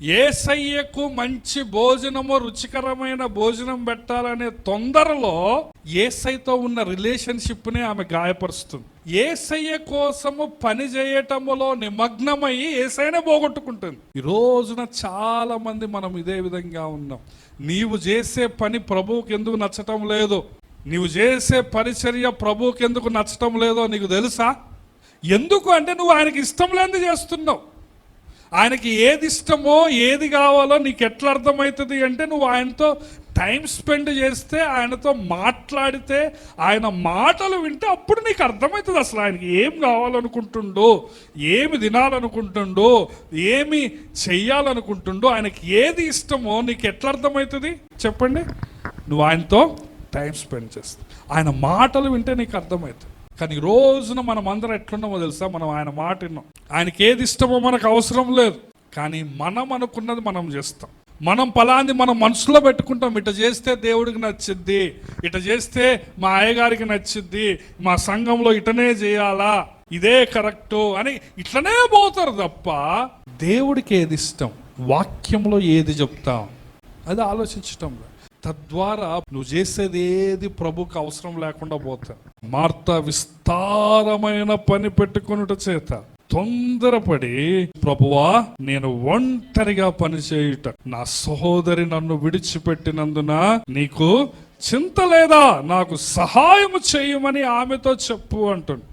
యేసయ్యకు మంచి భోజనము, రుచికరమైన భోజనం పెట్టాలనే తొందరలో యేసయ్యతో ఉన్న రిలేషన్షిప్ని ఆమె గాయపరుస్తుంది. యేసయ్య కోసము పని చేయటములో నిమగ్నమై యేసయ్యనే పోగొట్టుకుంటుంది. ఈ రోజున చాలా మంది మనం ఇదే విధంగా ఉన్నాం. నీవు చేసే పని ప్రభువుకి ఎందుకు నచ్చటం లేదు, నీవు చేసే పరిచర్య ప్రభువుకి ఎందుకు నచ్చటం లేదో నీకు తెలుసా? ఎందుకు అంటే నువ్వు ఆయనకి ఇష్టం లేనిది చేస్తున్నావు. ఆయనకి ఏది ఇష్టమో ఏది కావాలో నీకు ఎట్లా అర్థమవుతుంది అంటే నువ్వు ఆయనతో టైం స్పెండ్ చేస్తే, ఆయనతో మాట్లాడితే, ఆయన మాటలు వింటే అప్పుడు నీకు అర్థమవుతుంది అసలు ఆయనకి ఏం కావాలనుకుంటుండో, ఏమి తినాలనుకుంటుండో, ఏమి చెయ్యాలనుకుంటుండో, ఆయనకి ఏది ఇష్టమో నీకు ఎట్లా అర్థమవుతుంది చెప్పండి? నువ్వు ఆయనతో టైం స్పెండ్ చేస్తే, ఆయన మాటలు వింటే నీకు అర్థమవుతుంది. కానీ ఈ రోజున మనం అందరం ఎట్లున్నామో తెలుసా? మనం ఆయన మాట విన్నాం, ఆయనకి ఏది ఇష్టమో మనకు అవసరం లేదు, కానీ మనం అనుకున్నది మనం చేస్తాం. మనం పలాంది మనం మనసులో పెట్టుకుంటాం, ఇట చేస్తే దేవుడికి నచ్చిద్ది, ఇట చేస్తే మా అయ్యగారికి నచ్చిద్ది, మా సంఘంలో ఇటనే చేయాలా, ఇదే కరెక్టు అని ఇట్లనే పోతారు తప్ప దేవుడికి ఏది ఇష్టం, వాక్యంలో ఏది చెప్తాం అది ఆలోచించటం. తద్వారా నువ్వు చేసేది ఏది ప్రభుకు అవసరం లేకుండా పోతా. మార్తా విస్తారమైన పని పెట్టుకొనుట చేత తొందరపడి, ప్రభువా నేను ఒంటరిగా పని చేయుట, నా సహోదరి నన్ను విడిచిపెట్టినందున నీకు చింత లేదా, నాకు సహాయం చేయమని ఆమెతో చెప్పు అంటుంది.